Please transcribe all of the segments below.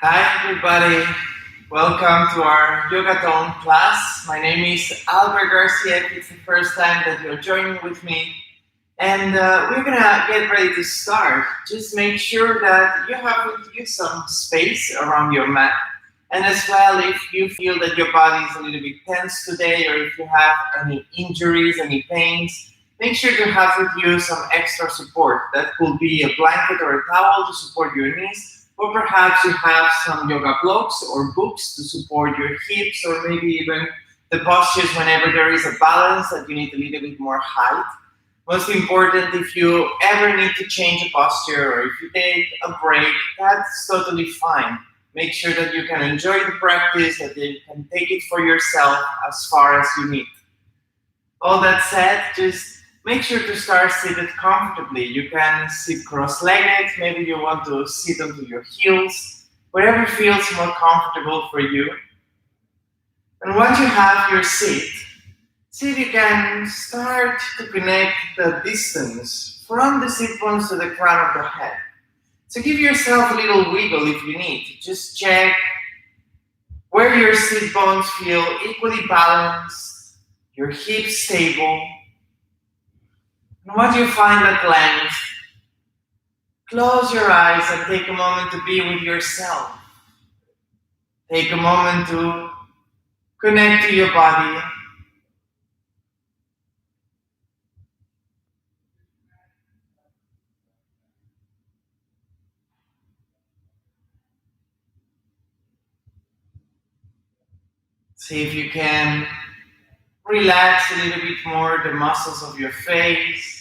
Hi everybody, welcome to our Yoga Tone class. My name is Albert Garcia. If it's the first time that you're joining with me, and we're gonna get ready to start. Just make sure that you have with you some space around your mat, and as well, if you feel that your body is a little bit tense today, or if you have any injuries, any pains, make sure to have with you some extra support. That could be a blanket or a towel to support your knees, or perhaps you have some yoga blocks or books to support your hips, or maybe even the postures whenever there is a balance that you need a little bit more height. Most important, if you ever need to change a posture or if you take a break, that's totally fine. Make sure that you can enjoy the practice, that you can take it for yourself as far as you need. All that said, just make sure to start seated comfortably. You can sit cross-legged, maybe you want to sit onto your heels, whatever feels more comfortable for you. And once you have your seat, see if you can start to connect the distance from the sit bones to the crown of the head. So give yourself a little wiggle if you need. Just check where your sit bones feel equally balanced, your hips stable. And once you find that length, close your eyes and take a moment to be with yourself. Take a moment to connect to your body. See if you can relax a little bit more the muscles of your face.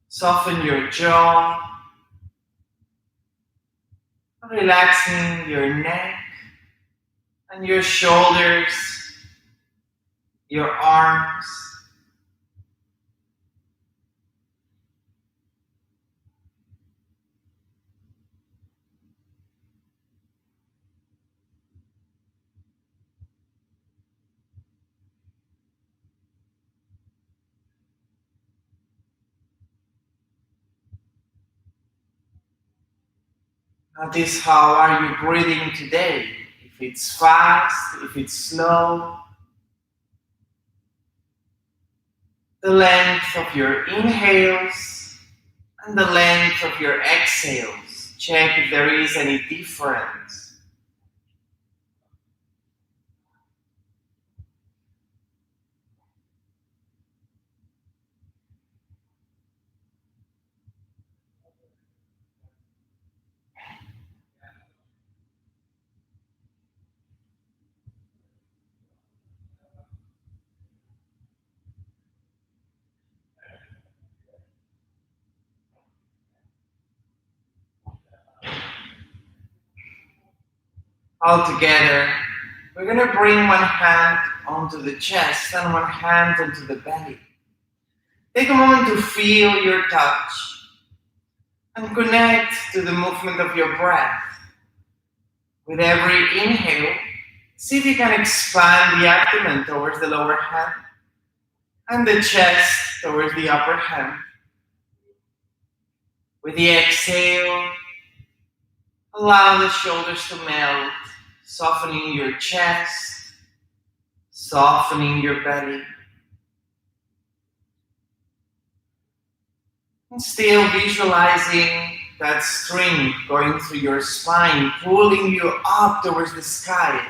Soften your jaw. Relaxing your neck and your shoulders, your arms. Notice how are you breathing today. If it's fast, if it's slow. The length of your inhales and the length of your exhales. Check if there is any difference. All together, we're going to bring one hand onto the chest and one hand onto the belly. Take a moment to feel your touch and connect to the movement of your breath. With every inhale, see if you can expand the abdomen towards the lower hand and the chest towards the upper hand. With the exhale, allow the shoulders to melt, softening your chest, softening your belly. And still visualizing that string going through your spine, pulling you up towards the sky.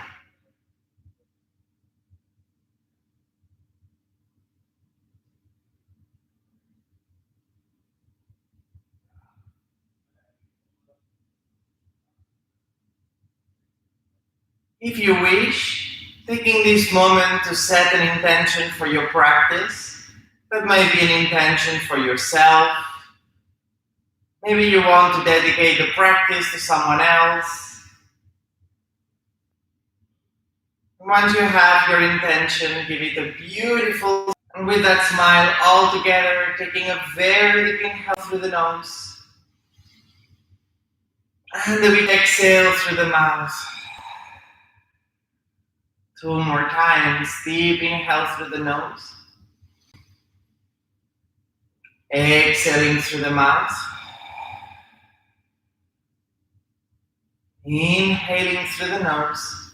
If you wish, taking this moment to set an intention for your practice, that might be an intention for yourself. Maybe you want to dedicate the practice to someone else. Once you have your intention, give it a beautiful, and with that smile all together, taking a very deep inhale through the nose, and a big exhale through the mouth. 2 more times, deep inhale through the nose. Exhaling through the mouth. Inhaling through the nose.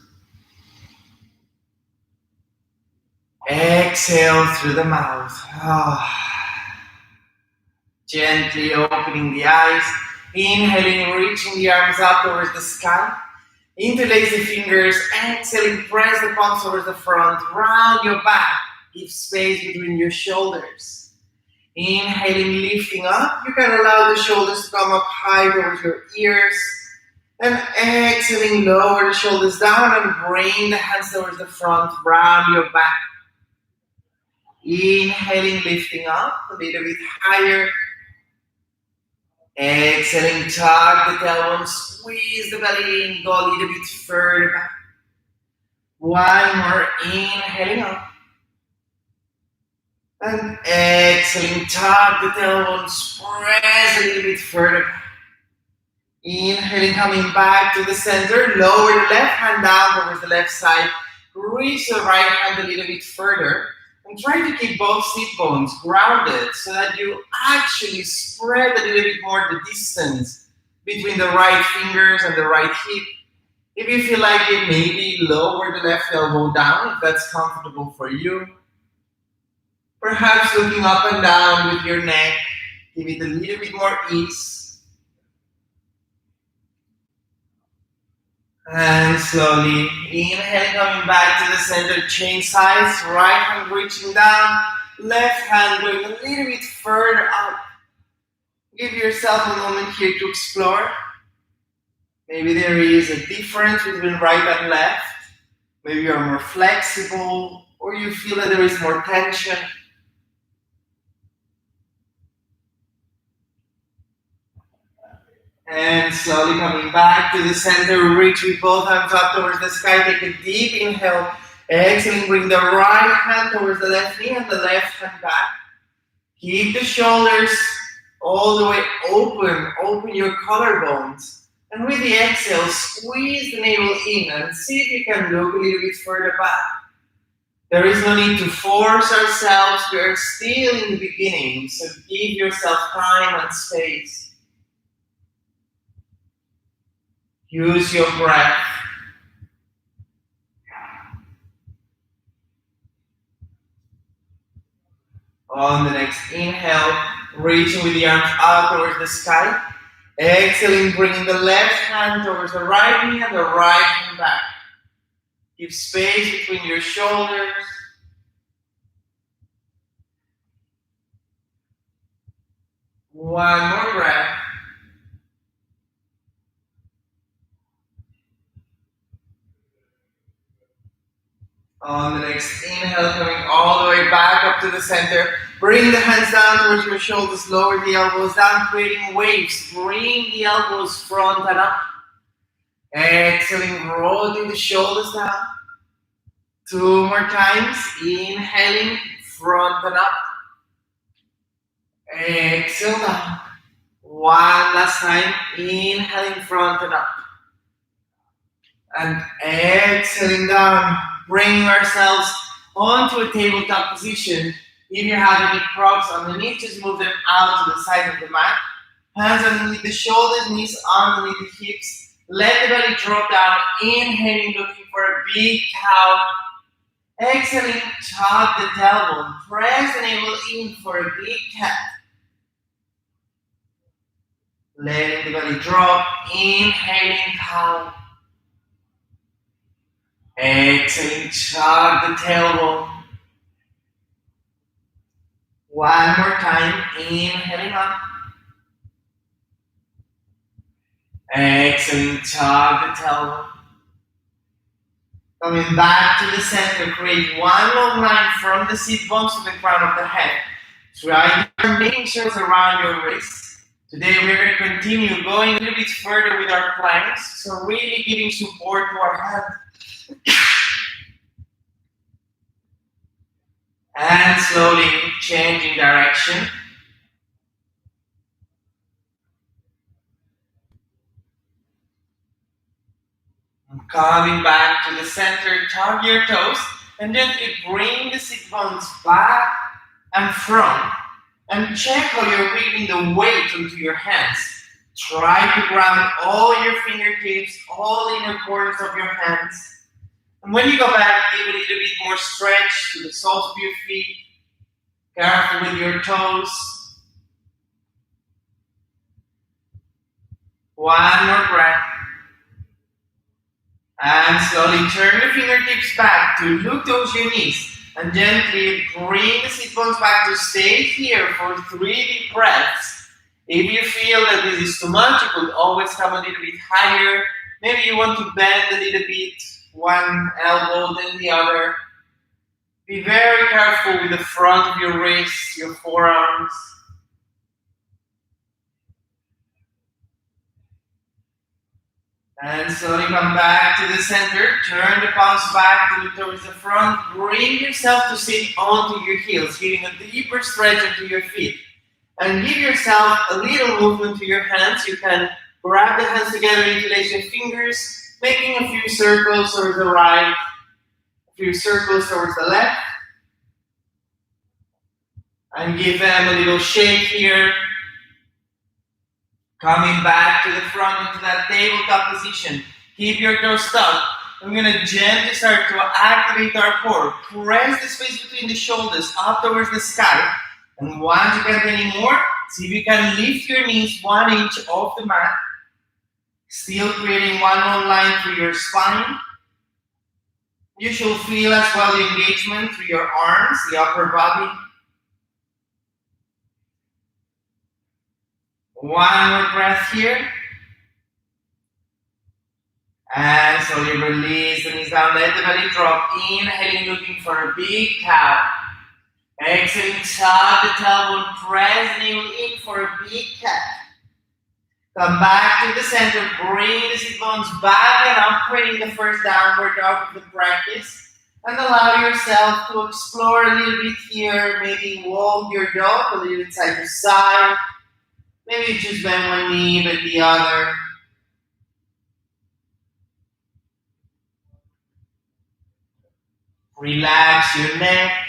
Exhale through the mouth. Gently opening the eyes. Inhaling, reaching the arms up towards the sky. Interlace the fingers. Exhaling, press the palms towards the front. Round your back. Give space between your shoulders. Inhaling, lifting up. You can allow the shoulders to come up high towards your ears. And exhaling, lower the shoulders down and bring the hands towards the front. Round your back. Inhaling, lifting up a little bit higher. Exhaling, tuck the tailbone, squeeze the belly in, go a little bit further back. One more, inhaling up. And exhaling, tuck the tailbone, press a little bit further back. Inhaling, coming back to the center, lower the left hand down towards the left side. Reach the right hand a little bit further. And try to keep both sit bones grounded so that you actually spread a little bit more the distance between the right fingers and the right hip. If you feel like it, maybe lower the left elbow down if that's comfortable for you. Perhaps looking up and down with your neck. Give it a little bit more ease. And slowly inhale, coming back to the center, change sides, right hand reaching down, left hand going a little bit further up. Give yourself a moment here to explore. Maybe there is a difference between right and left. Maybe you're more flexible, or you feel that there is more tension. And slowly coming back to the center, reach with both hands up towards the sky. Take a deep inhale. Exhaling, bring the right hand towards the left knee and the left hand back. Keep the shoulders all the way open. Open your collarbones. And with the exhale, squeeze the navel in and see if you can look a little bit further back. There is no need to force ourselves. We are still in the beginning, so give yourself time and space. Use your breath. On the next inhale, reaching with the arms out towards the sky. Exhaling, bringing the left hand towards the right knee and the right hand back. Give space between your shoulders. One more breath. On the next inhale, coming all the way back up to the center. Bring the hands down towards your shoulders, lower the elbows down, creating waves. Bring the elbows front and up. Exhaling, rolling the shoulders down. Two more times. Inhaling, front and up. Exhale down. One last time. Inhaling, front and up. And exhaling down. Bringing ourselves onto a tabletop position. If you have any props underneath, just move them out to the side of the mat. Hands underneath the shoulders, knees underneath the hips. Let the belly drop down. Inhaling, looking for a big cow. Exhaling, tuck the tailbone. Press the navel in for a big cat. Letting the belly drop. Inhaling, cow. Exhaling, tuck the tailbone. One more time, inhaling up. Exhaling, tuck the tailbone. Coming back to the center, create one long line from the sit bones to the crown of the head. Try making circles around your wrists. Today we're going to continue going a little bit further with our planks, so really giving support to our head. And slowly changing direction. And coming back to the center, tug your toes, and gently bring the sit bones back and front. And check how you're bringing the weight onto your hands. Try to ground all your fingertips, all inner corners of your hands. And when you go back, give a little bit more stretch to the soles of your feet. Careful with your toes. One more breath. And slowly turn the fingertips back to look towards your knees. And gently bring the sit bones back to stay here for 3 deep breaths. If you feel that this is too much, you could always come a little bit higher. Maybe you want to bend a little bit, one elbow then the other. Be very careful with the front of your wrists, your forearms. And slowly come back to the center. Turn the palms back to look towards the front. Bring yourself to sit onto your heels, giving a deeper stretch into your feet. And give yourself a little movement to your hands. You can grab the hands together, interlace your fingers, making a few circles towards the right, a few circles towards the left. And give them a little shake here. Coming back to the front into that tabletop position. Keep your toes tucked. I'm going to gently start to activate our core. Press the space between the shoulders up towards the sky. And once you can't anymore, see if you can lift your knees 1 inch off the mat. Still creating one long line through your spine. You should feel as well the engagement through your arms, the upper body. One more breath here. And slowly release the knees down, let the belly drop. Inhaling, looking for a big cow. Exhaling, tug the tailbone, press the navel in for a big cat. Come back to the center, bring the sit bones back and up, creating the first downward dog of the practice. And allow yourself to explore a little bit here. Maybe walk your dog a little bit side to side. Maybe just bend one knee, bend the other. Relax your neck.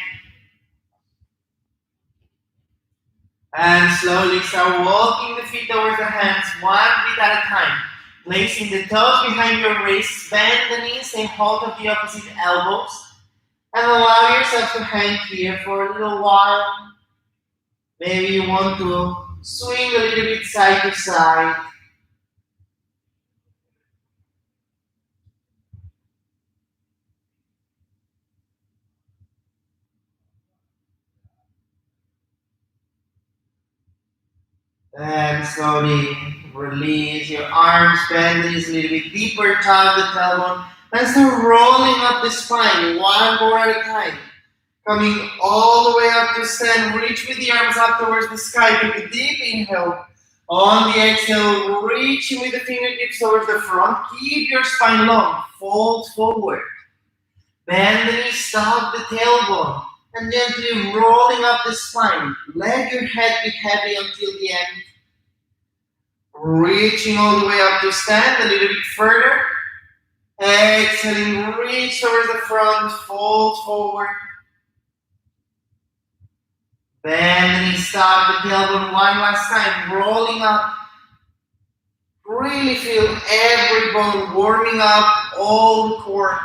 And slowly start walking the feet towards the hands, 1 bit at a time. Placing the toes behind your wrists, bend the knees, take hold of the opposite elbows. And allow yourself to hang here for a little while. Maybe you want to swing a little bit side to side. And slowly release your arms, bend the knees a little bit deeper, tug the tailbone, and start rolling up the spine, 1 more at a time. Coming all the way up to stand, reach with the arms up towards the sky, take a deep inhale. On the exhale, reaching with the fingertips towards the front, keep your spine long, fold forward. Bend the knees, tug the tailbone, and gently rolling up the spine. Let your head be heavy until the end. Reaching all the way up to stand, a little bit further. Exhaling, reach towards the front, fold forward. Bend the knees, tug the tailbone 1 last time, rolling up. Really feel every bone warming up, all the core.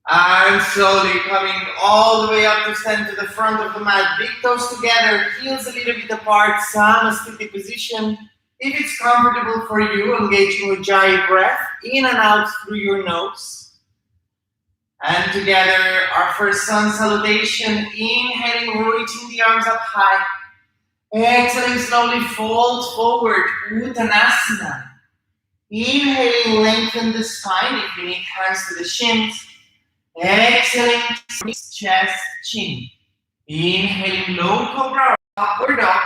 And slowly coming all the way up to stand to the front of the mat. Big toes together, heels a little bit apart, Samasthiti position. If it's comfortable for you, engaging Ujjayi breath in and out through your nose. And together, our first sun salutation. Inhaling, reaching the arms up high. Exhaling, slowly fold forward, Uttanasana. Inhaling, lengthen the spine if you need hands to the shins. Exhaling, chest, chin. Inhaling, low cobra, upward dog.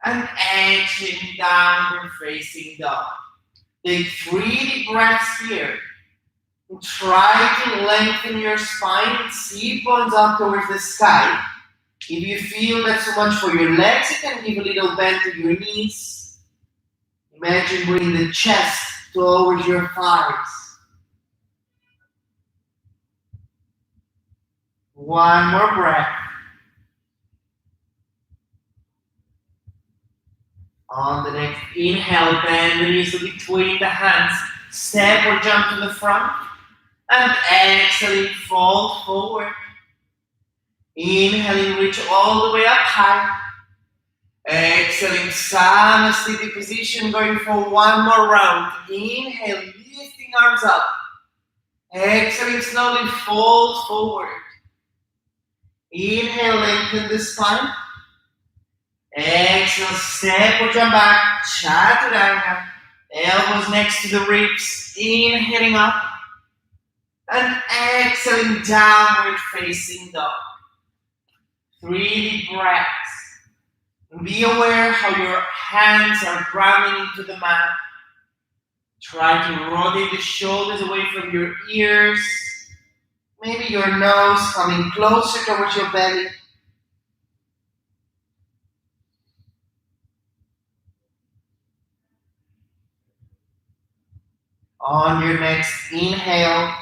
And exhaling, downward facing dog. Take 3 deep breaths here. Try to lengthen your spine, sit bones up towards the sky. If you feel that's too much for your legs, you can give a little bend to your knees. Imagine bringing the chest towards your thighs. 1 more breath. On the next inhale, bend the knees between the hands. Step or jump to the front. And exhaling, fold forward. Inhaling, reach all the way up high. Exhaling, Salutation position, going for one more round. Inhale, lifting arms up. Exhaling, slowly fold forward. Inhale, lengthen the spine. Exhale, step or jump back. Chaturanga. Elbows next to the ribs. Inhaling up. And exhaling, downward facing dog. 3 deep breaths. Be aware how your hands are grabbing into the mat. Try to rotate the shoulders away from your ears. Maybe your nose coming closer towards your belly. On your next inhale,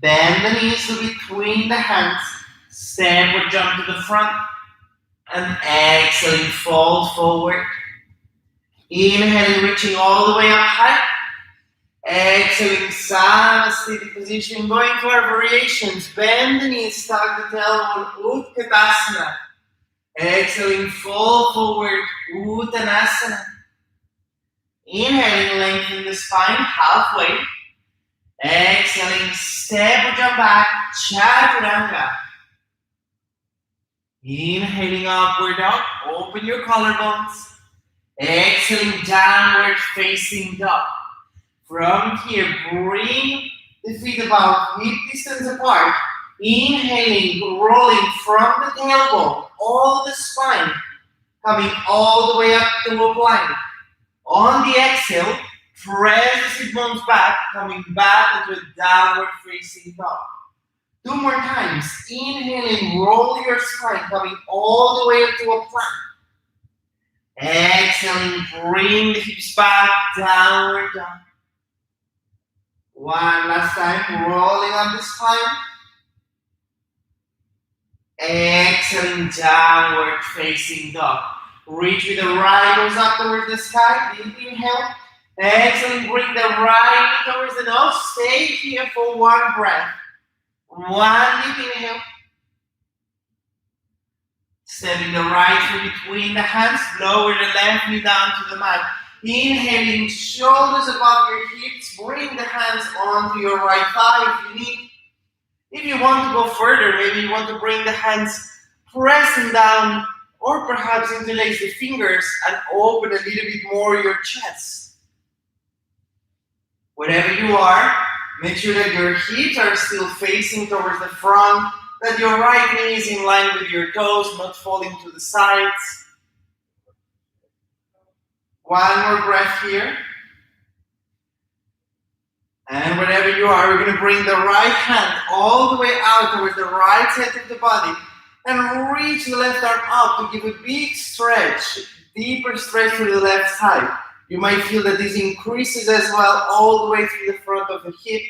bend the knees between the hands. Step or jump to the front. And exhaling, fold forward. Inhaling, reaching all the way up high. Exhaling, Salutation position. Going to our variations. Bend the knees, tuck the tailbone, Utkatasana. Exhaling, fold forward, Uttanasana. Inhaling, lengthen the spine halfway. Exhaling, step or jump back, Chaturanga. Inhaling, upward dog, open your collarbones. Exhaling, downward facing dog. From here, bring the feet about hip distance apart. Inhaling, rolling from the tailbone, all the spine, coming all the way up to a plank. On the exhale, press the sit bones back, coming back into a downward facing dog. 2 more times. Inhaling, roll your spine, coming all the way up to a plank. Exhaling, bring the hips back, downward dog. One last time, rolling up the spine. Exhaling, downward facing dog. Reach with the right nose up towards the sky. Deep inhale. Exhaling, bring the right knee towards the nose. Stay here for 1 breath. 1 deep inhale. Stepping the right foot between the hands. Lower the left knee down to the mat. Inhaling, shoulders above your hips. Bring the hands onto your right thigh if you need. If you want to go further, maybe you want to bring the hands pressing down or perhaps interlace the fingers and open a little bit more your chest. Wherever you are, make sure that your hips are still facing towards the front, that your right knee is in line with your toes, not falling to the sides. 1 more breath here. And wherever you are, we're going to bring the right hand all the way out towards the right side of the body and reach the left arm up to give a big stretch, deeper stretch to the left side. You might feel that this increases as well all the way to the front of the hip.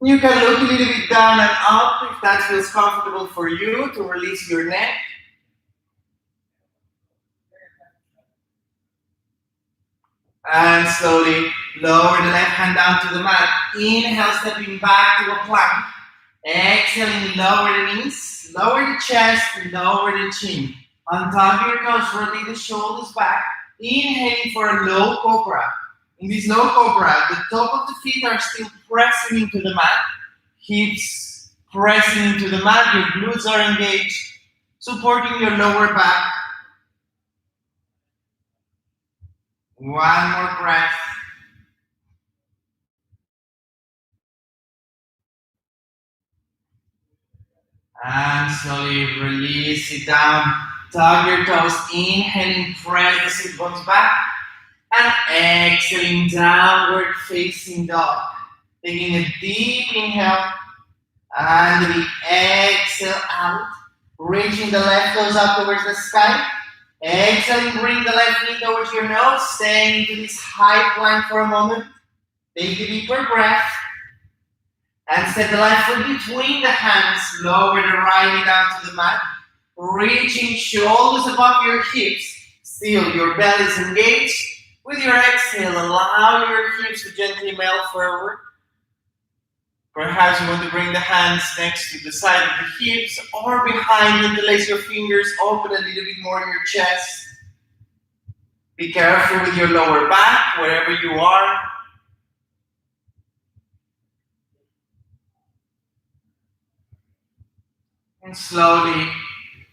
You can look a little bit down and up if that feels comfortable for you to release your neck. And slowly lower the left hand down to the mat. Inhale, stepping back to a plank. Exhaling, lower the knees, lower the chest, lower the chin. On top of your toes, rotate the shoulders back. Inhaling for a low cobra. In this low cobra, the top of the feet are still pressing into the mat. Hips pressing into the mat. Your glutes are engaged, supporting your lower back. 1 more breath. And slowly release it down. Tug your toes. Inhaling, press the sit bones back. And exhaling, downward facing dog. Taking a deep inhale. And we exhale out. Reaching the left toes up towards the sky. Exhaling, bring the left knee towards your nose. Staying into this high plank for a moment. Take a deeper breath. And step the left foot between the hands. Lower the right knee down to the mat. Reaching shoulders above your hips. Still, your belly is engaged. With your exhale, allow your hips to gently melt forward. Perhaps you want to bring the hands next to the side of the hips or behind you. Interlace your fingers, open a little bit more in your chest. Be careful with your lower back, wherever you are. And slowly,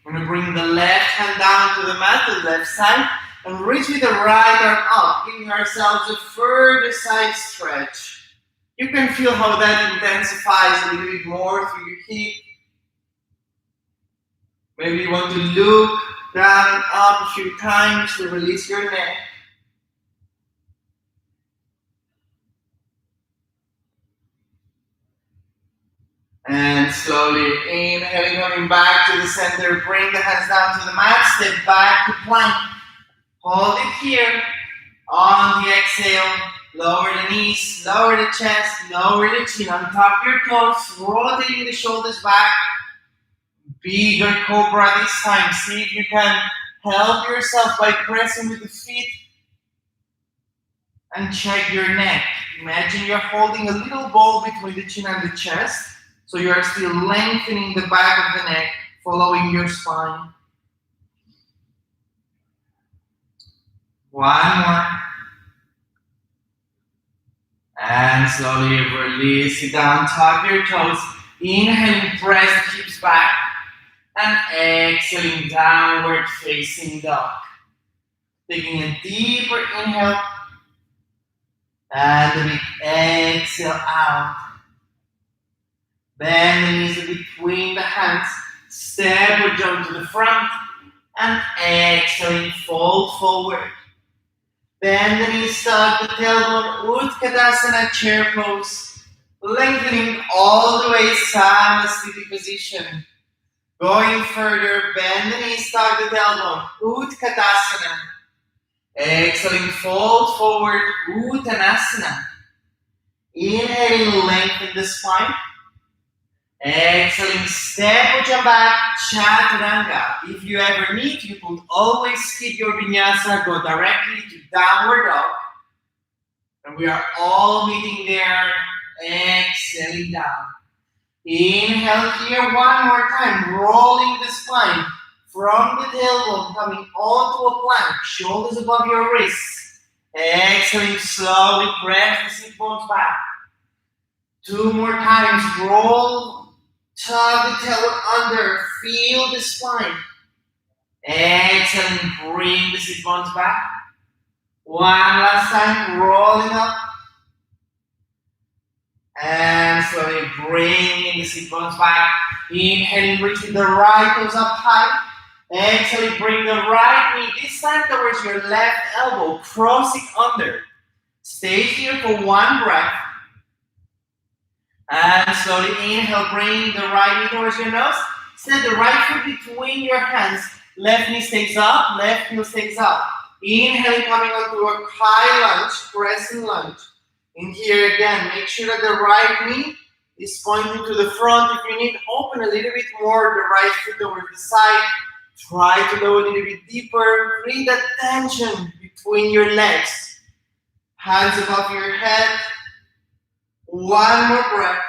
we're going to bring the left hand down to the mat, the left side, and reach with the right arm up, giving ourselves a further side stretch. You can feel how that intensifies a little bit more through your hip. Maybe you want to look down and up a few times to release your neck. And slowly inhaling, coming back to the center. Bring the hands down to the mat. Step back to plank. Hold it here. On the exhale, lower the knees, lower the chest, lower the chin. On top of your toes, rotating the shoulders back. Bigger Cobra this time. See if you can help yourself by pressing with the feet. And check your neck. Imagine you're holding a little ball between the chin and the chest. So you are still lengthening the back of the neck, following your spine. One more. And slowly release it down, tuck your toes. Inhaling, press the hips back. And exhaling, downward facing dog. Taking a deeper inhale. And a big exhale out. Bend the knees between the hands. Step or jump to the front. And exhaling, fold forward. Bend the knees, tuck the tailbone, Utkatasana, chair pose. Lengthening all the way, Samasthiti position. Going further, bend the knees, tuck the tailbone, Utkatasana. Exhaling, fold forward, Uttanasana. Inhaling, lengthen the spine. Exhaling, step or jump back, Chaturanga. If you ever need, you could always skip your vinyasa, go directly to downward dog. And we are all meeting there, exhaling down. Inhale here one more time, rolling the spine from the tailbone, coming onto a plank, shoulders above your wrists. Exhaling, slowly press the sit bones back. Two more times, roll. Tug the tailbone under, feel the spine. Exhaling, bring the sit bones back. One last time, rolling up. And slowly bringing the sit bones back. Inhaling, reaching the right toes up high. Exhaling, bring the right knee this time towards your left elbow, cross it under. Stay here for one breath. And slowly inhale, bring the right knee towards your nose. Set the right foot between your hands. Left knee stays up, left heel stays up. Inhaling, coming onto a high lunge, crescent lunge. In here again, make sure that the right knee is pointing to the front. If you need, open a little bit more the right foot over the side. Try to go a little bit deeper. Feel that tension between your legs. Hands above your head. One more breath.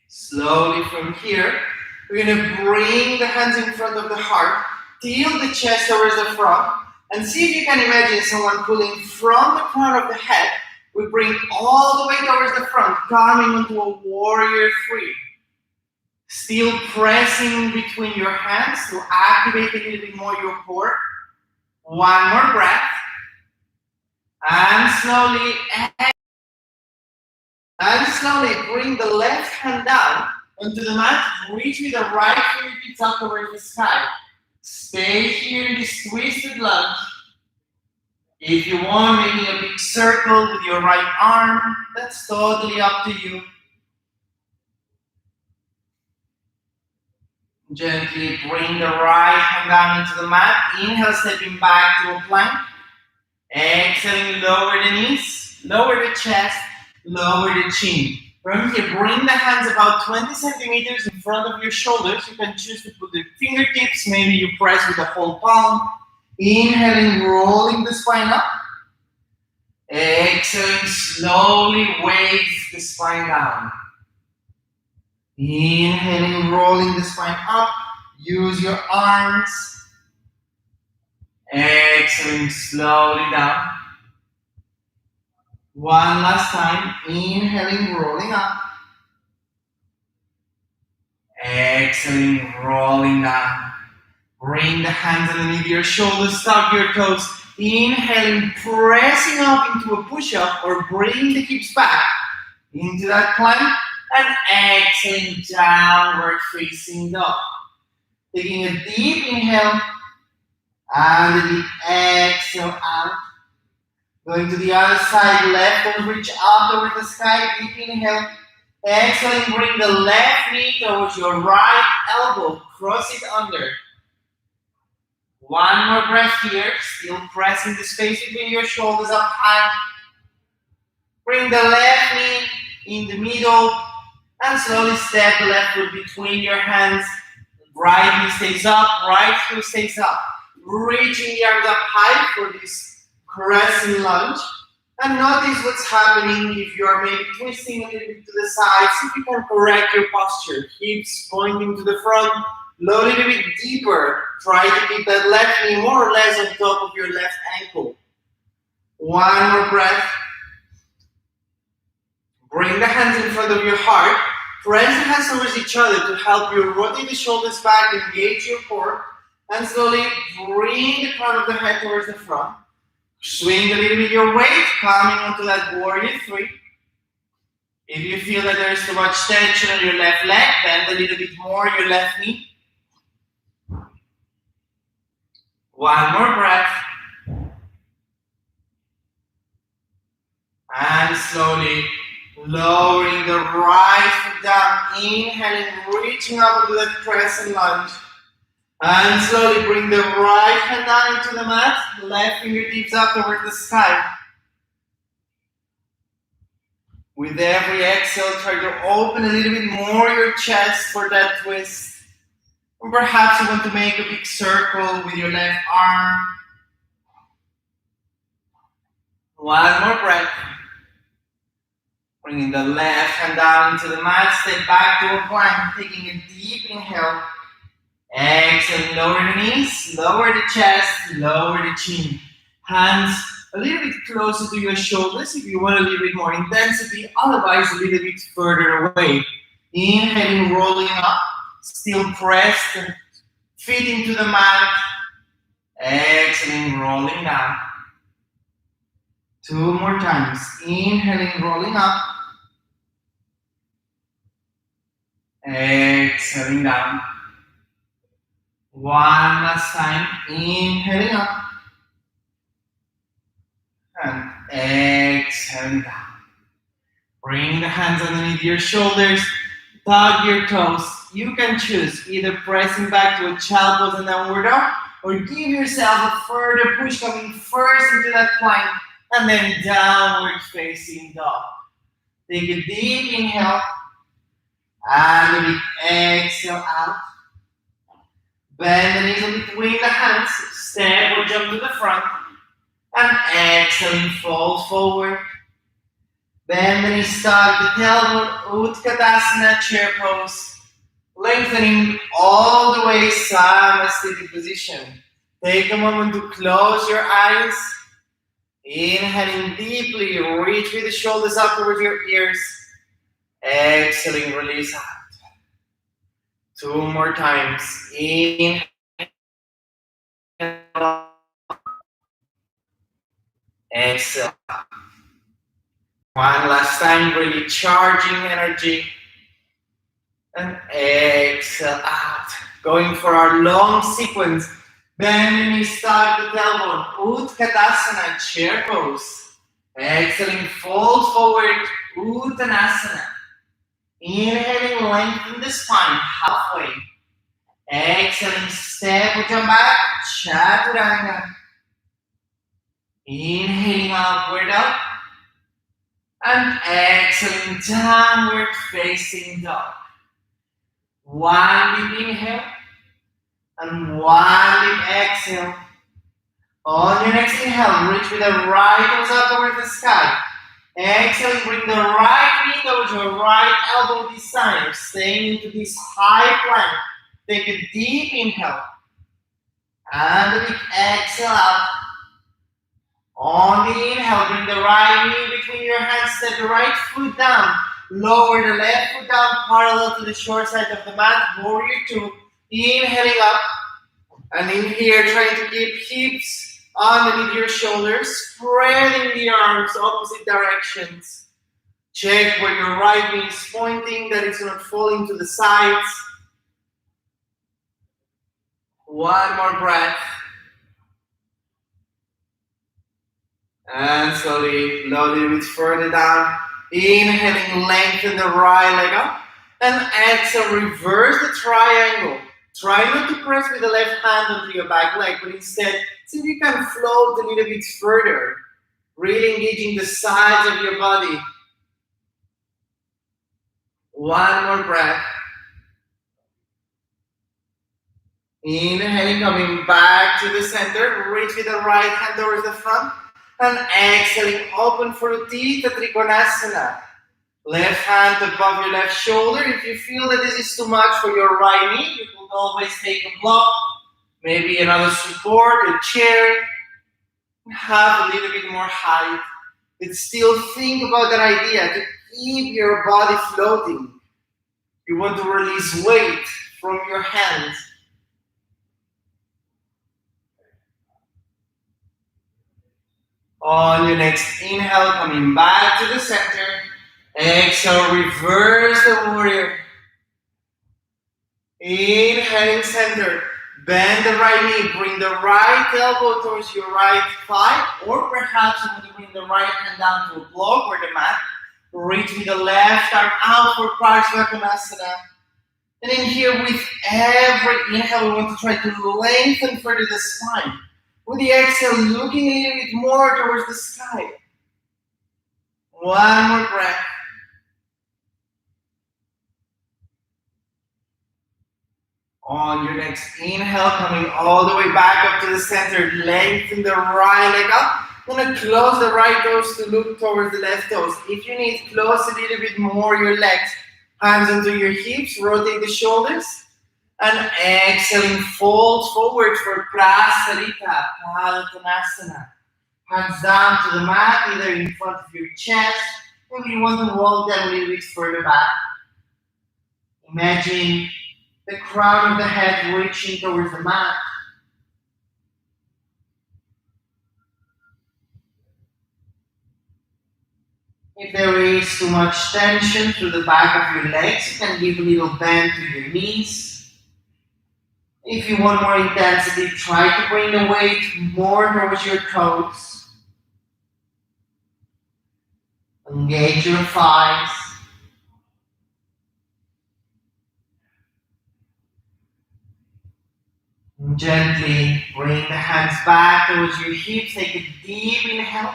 Slowly from here, we're going to bring the hands in front of the heart, tilt the chest towards the front, and see if you can imagine someone pulling from the crown of the head. We bring all the way towards the front, coming into a warrior three. Still pressing between your hands to activate a little bit more your core. One more breath. And slowly bring the left hand down onto the mat. Reach with the right fingertips up towards the sky. Stay here in this twisted lunge. If you want, making a big circle with your right arm, that's totally up to you. Gently bring the right hand down into the mat. Inhale, stepping back to a plank. Exhaling, lower the knees, lower the chest, lower the chin. From here, bring the hands about 20 centimeters in in front of your shoulders. You can choose to put the fingertips, maybe you press with the whole palm. Inhaling, rolling the spine up. Exhaling, slowly weight the spine down. Inhaling, rolling the spine up. Use your arms. Exhaling, slowly down. One last time. Inhaling, rolling up. Exhaling, rolling down. Bring the hands underneath your shoulders, tuck your toes. Inhaling, pressing up into a push-up or bring the hips back into that plank. And exhaling, downward facing dog. Taking a deep inhale and a deep exhale out. Going to the other side, left arm reach up toward the sky, deep inhale. Exhaling, bring the left knee towards your right elbow, cross it under. One more breath here, still pressing the space between your shoulders up high. Bring the left knee in the middle and slowly step the left foot between your hands. Right knee stays up, right heel stays up. Reaching the arms up high for this crescent lunge. And notice what's happening if you are maybe twisting a little bit to the side. See if you can correct your posture. Hips pointing to the front, a little bit deeper. Try to keep that left knee more or less on top of your left ankle. One more breath. Bring the hands in front of your heart. Press the hands towards each other to help you rotate the shoulders back, engage your core, and slowly bring the crown of the head towards the front. Swing a little bit your weight, coming onto that warrior three. If you feel that there is too much tension on your left leg, bend a little bit more your left knee. One more breath. And slowly lowering the right foot down, inhaling, reaching up into that crescent lunge. And slowly bring the right hand down into the mat, left fingertips up toward the sky. With every exhale, try to open a little bit more your chest for that twist. Or perhaps you want to make a big circle with your left arm. One more breath. Bringing the left hand down into the mat, step back to a plank, taking a deep inhale. Exhale, lower the knees, lower the chest, lower the chin. Hands a little bit closer to your shoulders if you want a little bit more intensity, otherwise a little bit further away. Inhaling, rolling up, still pressed, feet into the mat. Exhaling, rolling down. Two more times. Inhaling, rolling up. Exhaling down. One last time, inhaling up and exhaling down. Bring the hands underneath your shoulders, tuck your toes. You can choose either pressing back to a child pose and downward dog, or give yourself a further push coming first into that plank and then downward facing dog. Take a deep inhale and a big exhale out. Bend the knees in between the hands, step or jump to the front, and exhaling, fold forward. Bend the knees, tuck the tailbone, Utkatasana, chair pose. Lengthening all the way, Samasthiti position. Take a moment to close your eyes. Inhaling deeply, reach with the shoulders up towards your ears. Exhaling, release out. Two more times. Inhale. Exhale. One last time, really charging energy. And exhale out. Going for our long sequence. Bend the knees, tuck the tailbone. Utkatasana, chair pose. Exhaling, fold forward. Uttanasana. Inhaling, lengthen the spine halfway. Exhaling, step or jump back, Chaturanga. Inhaling, upward up. And exhaling, downward facing dog. One deep inhale and one deep exhale. On your next inhale, reach with the right toes up towards the sky. Exhale, bring the right knee towards your right elbow this time. Staying into this high plank. Take a deep inhale. And a big exhale out. On the inhale, bring the right knee between your hands. Step the right foot down. Lower the left foot down parallel to the short side of the mat. Warrior 2. Inhaling up. And in here, trying to keep hips underneath your shoulders, spreading the arms opposite directions. Check where your right knee is pointing, that it's not falling to the sides. One more breath. And slowly, lower a little bit further down. Inhaling, lengthen the right leg up. And exhale, reverse the triangle. Try not to press with the left hand onto your back leg, but instead, see if you can float a little bit further, really engaging the sides of your body. One more breath. Inhaling, coming back to the center, reach with the right hand towards the front, and exhaling, open for Uttita Trikonasana. Left hand above your left shoulder. If you feel that this is too much for your right knee, you can always take a block, maybe another support, a chair, have a little bit more height. But still think about that idea to keep your body floating. You want to release weight from your hands. On your next inhale, coming back to the center. Exhale, reverse the warrior. Inhaling center. Bend the right knee. Bring the right elbow towards your right thigh. Or perhaps you want to bring the right hand down to a block or the mat. Reach with the left arm out for Parsvakonasana. And in here, with every inhale, we want to try to lengthen further the spine. With the exhale, looking a little bit more towards the sky. One more breath. On your next inhale, coming all the way back up to the center, lengthen the right leg up. I'm going to close the right toes to look towards the left toes. If you need, close a little bit more your legs. Hands onto your hips, rotate the shoulders. And exhaling, fold forward for Prasarita, Padottanasana. Hands down to the mat, either in front of your chest. Maybe you want to walk them a little bit further back. Imagine the crown of the head reaching towards the mat. If there is too much tension through the back of your legs, you can give a little bend to your knees. If you want more intensity, try to bring the weight more towards your toes. Engage your thighs. Gently bring the hands back towards your hips. Take a deep inhale.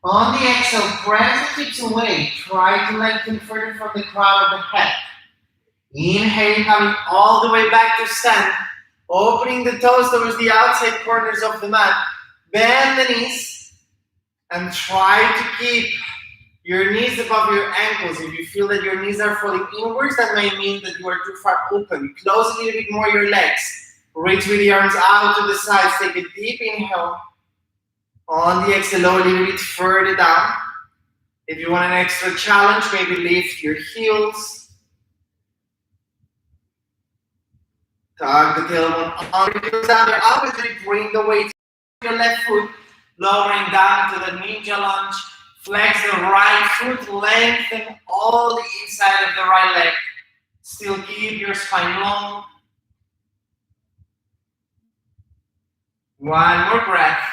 On the exhale, press the hips away. Try to lengthen further from the crown of the head. Inhale, coming all the way back to stand. Opening the toes towards the outside corners of the mat. Bend the knees. And try to keep your knees above your ankles. If you feel that your knees are falling inwards, that may mean that you are too far open. Close a little bit more your legs. Reach with the arms out to the sides. Take a deep inhale. On the exhale, a little bit further down. If you want an extra challenge, maybe lift your heels. Tug the tailbone on your heels down. Opposite, bring the weight to your left foot. Lowering down to the ninja lunge. Flex the right foot. Lengthen all the inside of the right leg. Still keep your spine long. One more breath.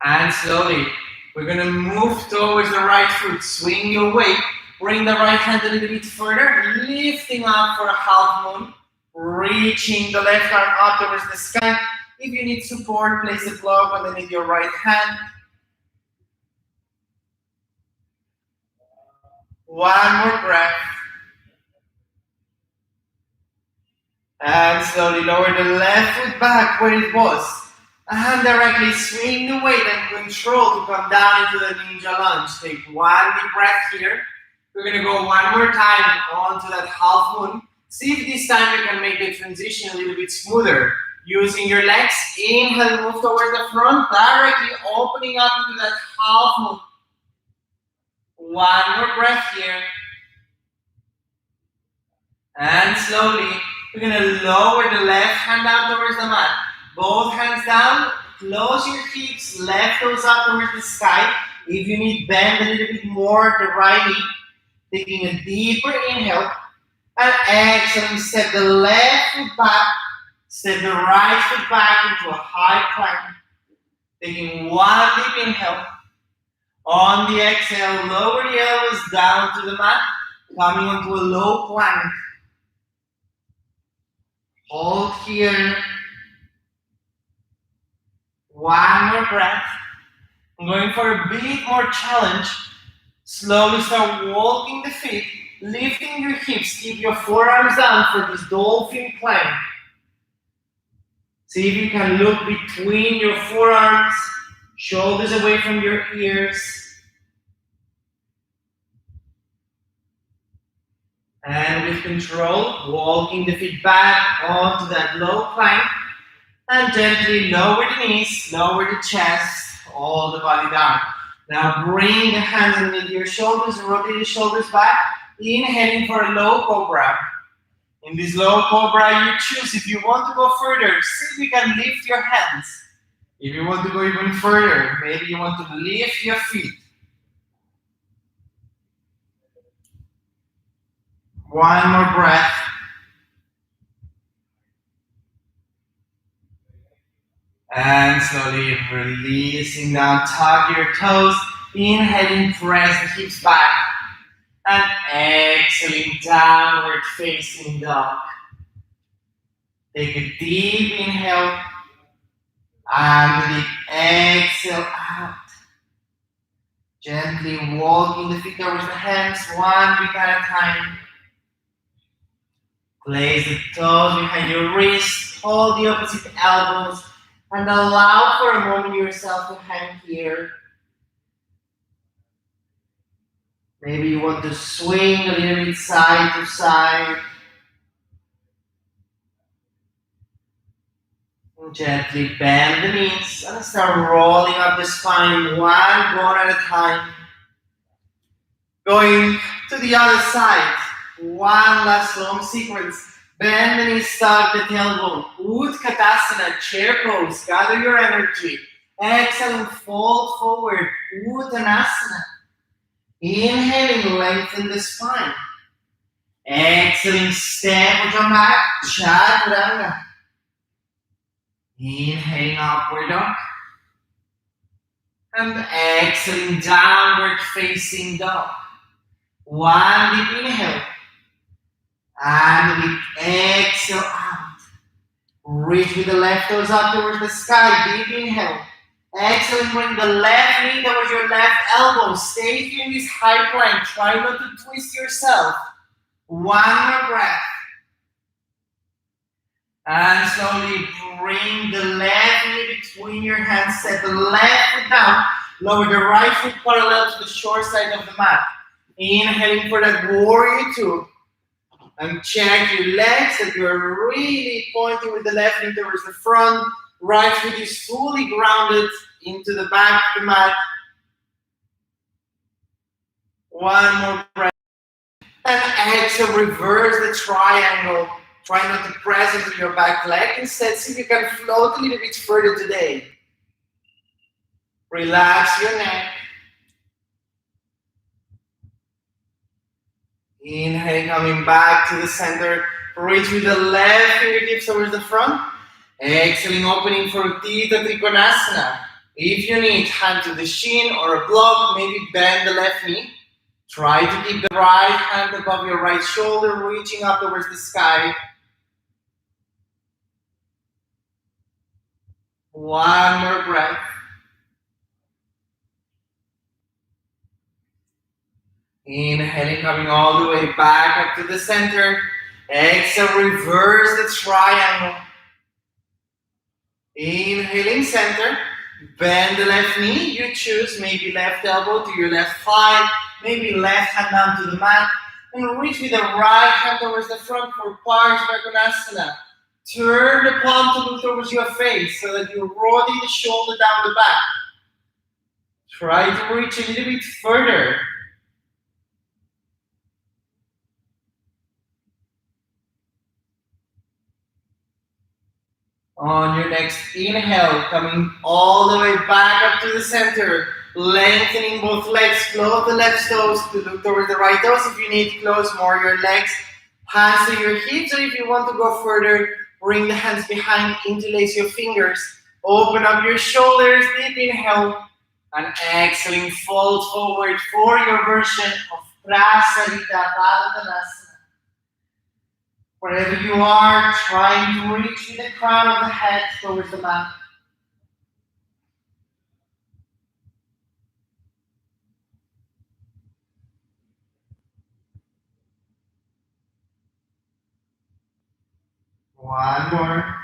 And slowly, we're going to move towards the right foot. Swing your weight. Bring the right hand a little bit further. Lifting up for a half moon. Reaching the left arm up towards the sky. If you need support, place a block underneath your right hand. One more breath. And slowly lower the left foot back where it was. And directly swing the weight and control to come down into the ninja lunge. Take one deep breath here. We're going to go one more time onto that half moon. See if this time you can make the transition a little bit smoother. Using your legs, inhale, move towards the front, directly opening up into that half moon. One more breath here. And slowly, we're going to lower the left hand down towards the mat. Both hands down, close your hips, left toes up towards the sky. If you need, bend a little bit more the right knee. Taking a deeper inhale. And exhaling, step the left foot back. Step the right foot back into a high plank. Taking one deep inhale. On the exhale, lower the elbows down to the mat. Coming onto a low plank. Hold here. One more breath. I'm going for a bit more challenge. Slowly start walking the feet, lifting your hips. Keep your forearms down for this dolphin plank. See if you can look between your forearms, shoulders away from your ears. And with control, walking the feet back onto that low plank. And gently lower the knees, lower the chest, all the body down. Now bring the hands underneath your shoulders, rotate the shoulders back. Inhaling for a low cobra. In this low cobra, you choose if you want to go further. See if you can lift your hands. If you want to go even further, maybe you want to lift your feet. One more breath. And slowly releasing down, tuck your toes. Inhaling, press the hips back. And exhaling, downward facing dog. Take a deep inhale. And a deep exhale out. Gently walking the feet towards the hands, one beat at a time. Place the toes behind your wrist, hold the opposite elbows, and allow for a moment yourself to hang here. Maybe you want to swing a little bit side to side. And gently bend the knees and start rolling up the spine, one bone at a time. Going to the other side. One last long sequence. Bend the knees, tuck the tailbone. Utkatasana, chair pose. Gather your energy. Exhale and fold forward. Uttanasana. Inhaling, lengthen the spine. Exhaling, step or jump back. Chaturanga. Inhaling, upward dog. And exhaling, downward facing dog. One deep inhale. And we exhale out. Reach with the left toes up towards the sky. Deep inhale. Exhale, bring the left knee towards your left elbow. Stay here in this high plank. Try not to twist yourself. One more breath. And slowly bring the left knee between your hands. Set the left foot down. Lower the right foot parallel to the short side of the mat. Inhaling for that warrior two. And check your legs that you're really pointing with the left knee towards the front. Right foot is fully grounded into the back of the mat. One more breath. And exhale, reverse the triangle. Try not to press into your back leg. Instead, see if you can float a little bit further today. Relax your neck. Inhale, coming back to the center. Reach with the left fingertips towards the front. Exhaling, opening for Uttita Trikonasana. If you need, hand to the shin or a block, maybe bend the left knee. Try to keep the right hand above your right shoulder, reaching up towards the sky. One more breath. Inhaling, coming all the way back up to the center. Exhale, reverse the triangle. Inhaling center. Bend the left knee. You choose. Maybe left elbow to your left thigh. Maybe left hand down to the mat. And reach with the right hand towards the front for Parsvakonasana. Turn the palm to look towards your face so that you're rolling the shoulder down the back. Try to reach a little bit further. On your next inhale, coming all the way back up to the center, lengthening both legs, close the left toes to look towards the right toes. If you need, close more your legs, hands to your hips, or if you want to go further, bring the hands behind, interlace your fingers, open up your shoulders, deep inhale, and exhaling, fold forward for your version of Prasarita Baladhanasana. Wherever you are, trying to reach with the crown of the head towards the mat. One more.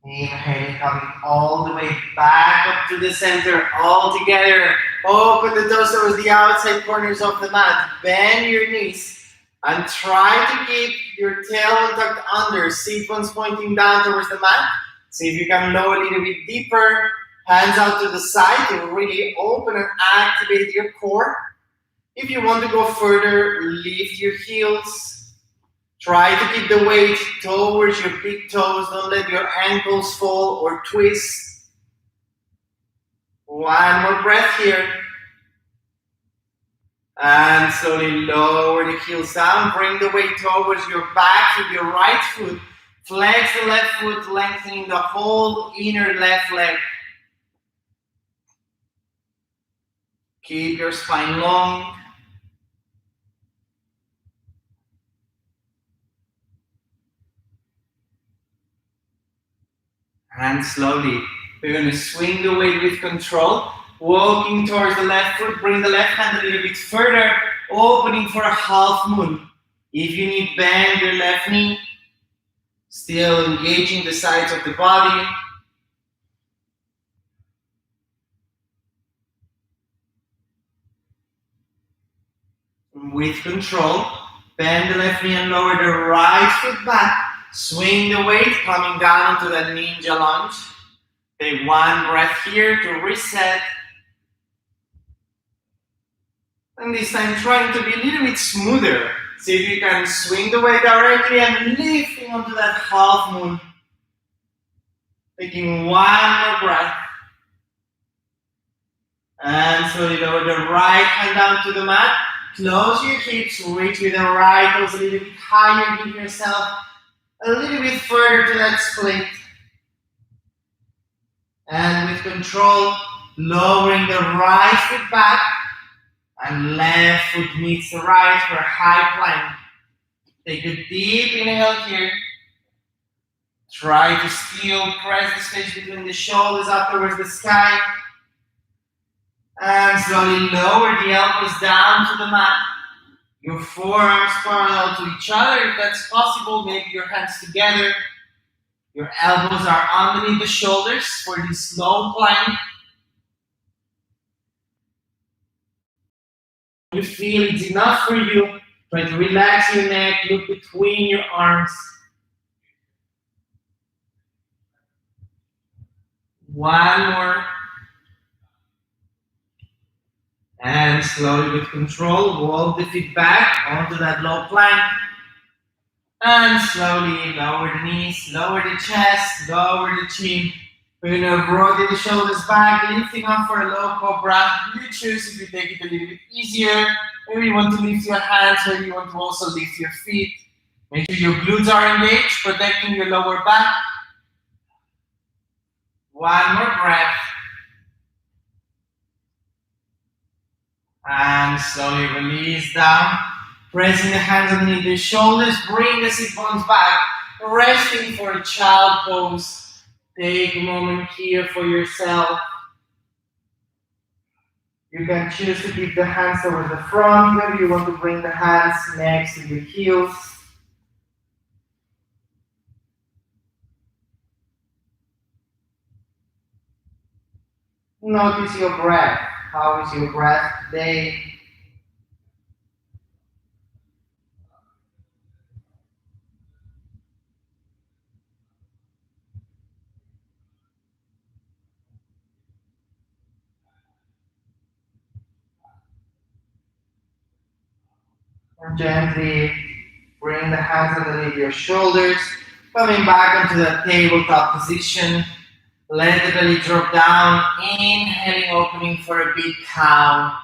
Inhale, coming all the way back up to the center, all together. Open the toes towards the outside corners of the mat. Bend your knees and try to keep your tailbone tucked under. Sit bones pointing down towards the mat. See if you can lower a little bit deeper. Hands out to the side to really open and activate your core. If you want to go further, lift your heels. Try to keep the weight towards your big toes. Don't let your ankles fall or twist. One more breath here. And slowly lower the heels down. Bring the weight towards your back with your right foot. Flex the left foot, lengthening the whole inner left leg. Keep your spine long. And slowly, we're going to swing the weight with control. Walking towards the left foot, bring the left hand a little bit further, opening for a half moon. If you need, bend your left knee. Still engaging the sides of the body. With control, bend the left knee and lower the right foot back. Swing the weight, coming down into that ninja lunge. Take one breath here to reset. And this time trying to be a little bit smoother. See if you can swing the weight directly and lifting onto that half moon. Taking one more breath. And slowly lower the right hand down to the mat. Close your hips, reach with the right toes a little bit higher. Give yourself a little bit further to that split. And with control, lowering the right foot back and left foot meets the right for a high plank. Take a deep inhale here. Try to still press the space between the shoulders up towards the sky. And slowly lower the elbows down to the mat. Your forearms parallel to each other if that's possible. Maybe your hands together. Your elbows are underneath the shoulders for this low plank. You feel it's enough for you. Try to relax your neck, look between your arms. One more. And slowly with control, walk the feet back onto that low plank. And slowly lower the knees, lower the chest, lower the chin. We're going to rotate the shoulders back, lifting up for a low cobra. You choose if you take it a little bit easier. Maybe you want to lift your hands, maybe you want to also lift your feet. Make sure your glutes are engaged, protecting your lower back. One more breath. And slowly release down. Pressing the hands underneath the shoulders. Bring the sit bones back. Resting for a child pose. Take a moment here for yourself. You can choose to keep the hands over the front. Maybe you want to bring the hands next to your heels. Notice your breath. How is your breath today? And gently bring the hands underneath your shoulders, coming back into that tabletop position. Let the belly drop down, inhaling, opening for a big cow.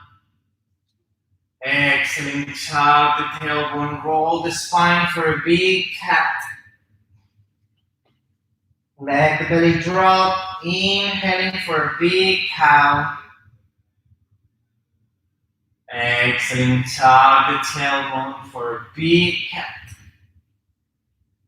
Exhaling, tug the tailbone, roll the spine for a big cat. Let the belly drop, inhaling for a big cow. Exhaling, tug the tailbone for a big cat.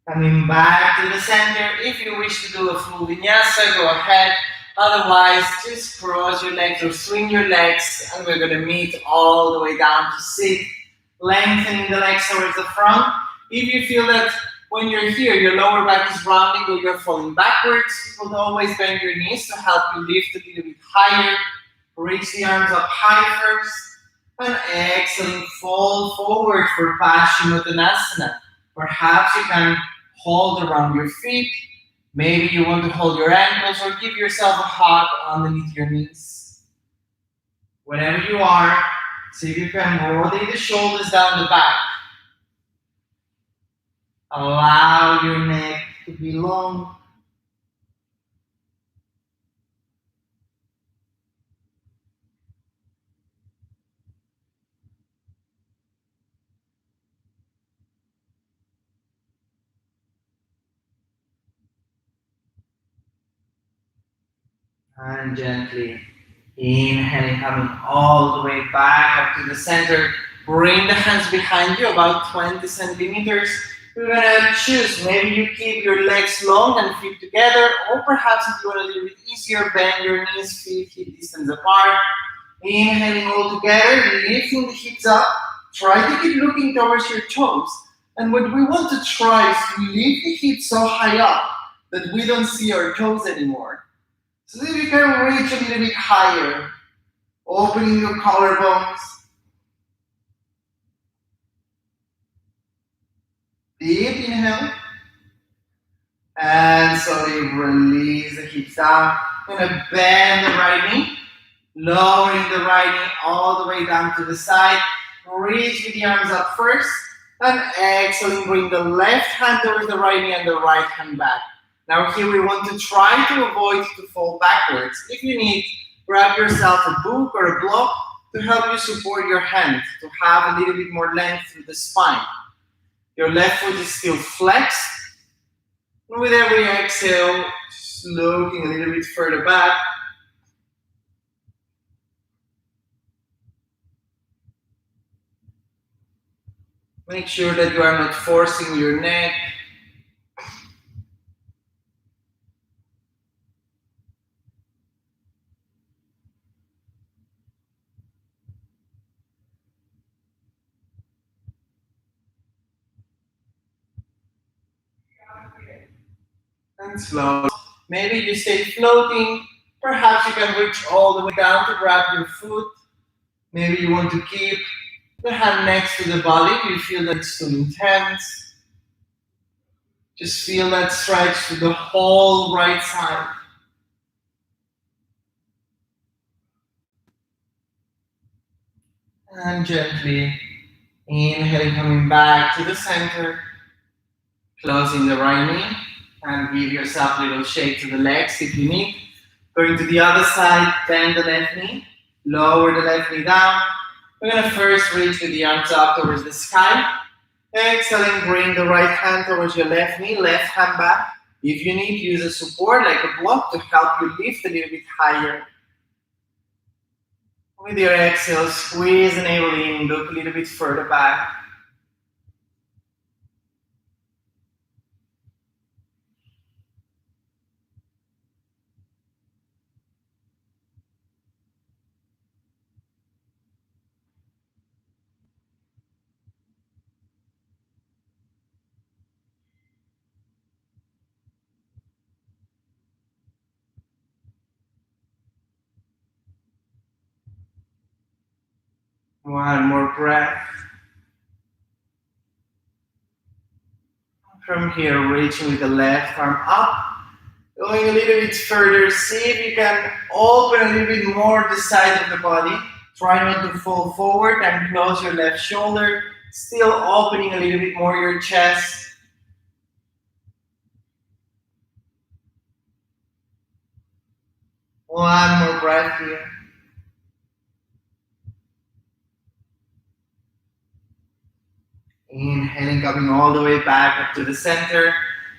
Coming back to the center. If you wish to do a full vinyasa, go ahead. Otherwise, just cross your legs or swing your legs, and we're going to meet all the way down to sit, lengthening the legs towards the front. If you feel that when you're here, your lower back is rounding or you're falling backwards, you will always bend your knees to help you lift a little bit higher. Reach the arms up high first, and exhaling, fall forward for Paschimottanasana. Perhaps you can hold around your feet. Maybe you want to hold your ankles or give yourself a hug underneath your knees. Wherever you are, see if you can rotate the shoulders down the back. Allow your neck to be long. And gently inhaling, coming all the way back up to the center. Bring the hands behind you, about 20 centimeters. We're gonna choose, maybe you keep your legs long and feet together, or perhaps if you want a little bit easier, bend your knees, feet hip distance apart. Inhaling all together, lifting the hips up. Try to keep looking towards your toes. And what we want to try is to lift the hips so high up that we don't see our toes anymore. So that you can reach a little bit higher, opening your collarbones. Deep inhale. And slowly release the hips down. I'm going to bend the right knee, lowering the right knee all the way down to the side. Reach with the arms up first. And exhaling, bring the left hand towards the right knee and the right hand back. Now here we want to try to avoid to fall backwards. If you need, grab yourself a book or a block to help you support your hand, to have a little bit more length through the spine. Your left foot is still flexed. And with every exhale, just looking a little bit further back. Make sure that you are not forcing your neck. And slow. Maybe you stay floating. Perhaps you can reach all the way down to grab your foot. Maybe you want to keep the hand next to the body if you feel that it's too intense. Just feel that stretch to the whole right side. And gently inhaling, coming back to the center. Closing the right knee. And give yourself a little shake to the legs if you need. Going to the other side, bend the left knee. Lower the left knee down. We're going to first reach with the arms up towards the sky. Exhaling, bring the right hand towards your left knee, left hand back. If you need, use a support like a block to help you lift a little bit higher. With your exhale, squeeze the navel in, look a little bit further back. One more breath. From here, reaching with the left arm up. Going a little bit further, see if you can open a little bit more the side of the body. Try not to fall forward and close your left shoulder. Still opening a little bit more your chest. One more breath here. Inhaling, coming all the way back up to the center.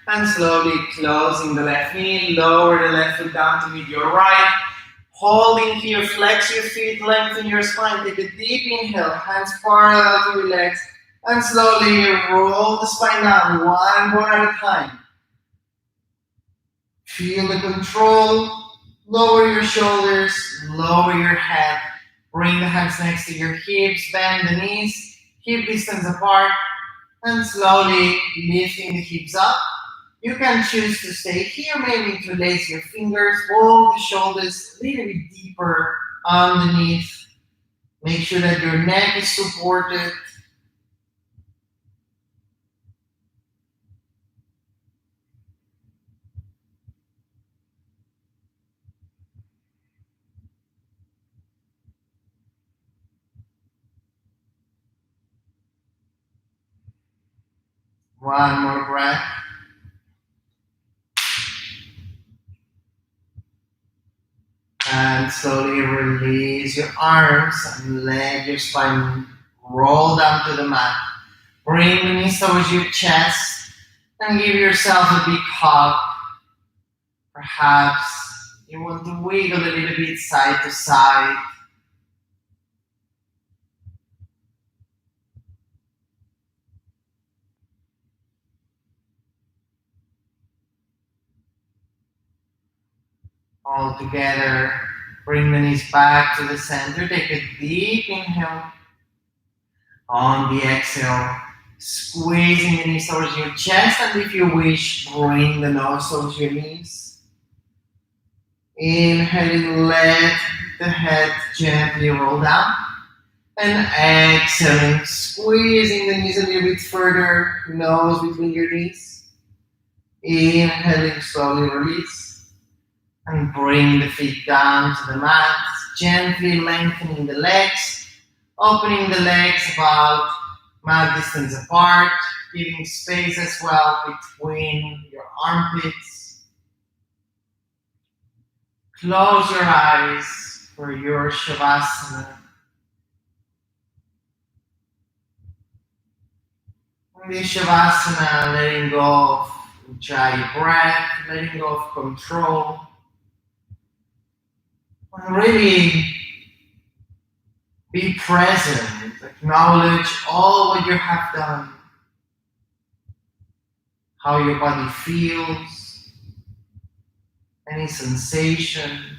And slowly closing the left knee. Lower the left foot down to meet your right. Holding here, flex your feet, lengthen your spine. Take a deep inhale, hands parallel to your legs. And slowly roll the spine down, one bone at a time. Feel the control. Lower your shoulders, lower your head. Bring the hands next to your hips, bend the knees, hip distance apart, and slowly lifting the hips up. You can choose to stay here, maybe interlace your fingers, roll the shoulders a little bit deeper underneath. Make sure that your neck is supported. One more breath. And slowly release your arms and let your spine roll down to the mat. Bring the knees towards your chest and give yourself a big hug. Perhaps you want to wiggle a little bit side to side. All together, bring the knees back to the center. Take a deep inhale. On the exhale, squeezing the knees towards your chest, and if you wish, bring the nose towards your knees. Inhaling, let the head gently roll down. And exhaling, squeezing the knees a little bit further, nose between your knees. Inhaling, slowly release. And bring the feet down to the mat, gently lengthening the legs, opening the legs about mat distance apart, giving space as well between your armpits. Close your eyes for your Savasana. In this Savasana, letting go of dry breath, letting go of control. And really be present, acknowledge all what you have done, how your body feels, any sensations.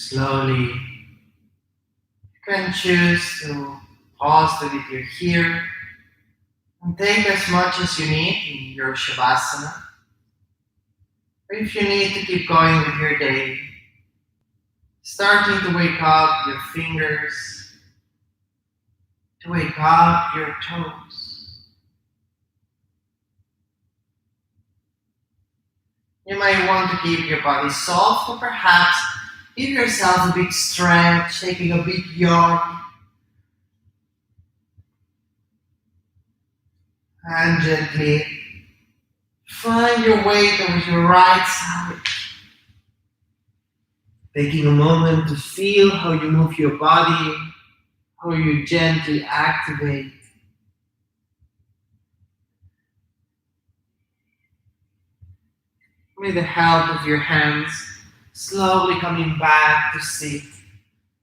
Slowly, you can choose to pause the video here and take as much as you need in your Savasana. Or if you need to keep going with your day, starting to wake up your fingers, to wake up your toes. You might want to keep your body soft, or perhaps give yourself a big stretch, taking a big yawn, and gently find your weight over your right side. Taking a moment to feel how you move your body, how you gently activate. With the help of your hands, slowly coming back to sit.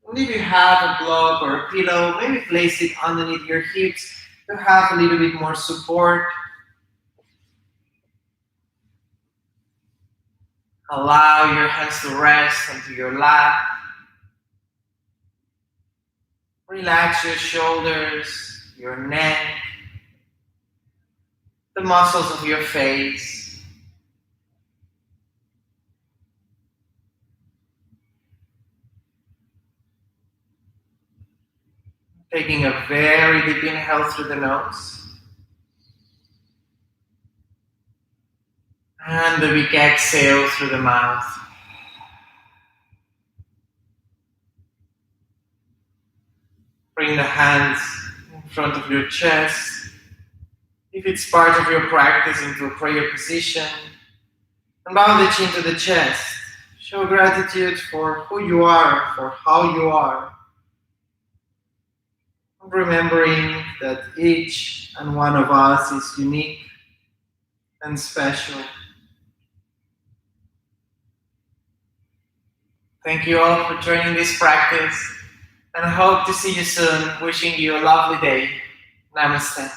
And if you have a block or a pillow, maybe place it underneath your hips to have a little bit more support. Allow your hands to rest onto your lap. Relax your shoulders, your neck, the muscles of your face. Taking a very deep inhale through the nose. And a big exhale through the mouth. Bring the hands in front of your chest. If it's part of your practice, into a prayer position. And bow the chin to the chest. Show gratitude for who you are, for how you are. Remembering that each and one of us is unique and special. Thank you all for joining this practice, and I hope to see you soon. Wishing you a lovely day. Namaste.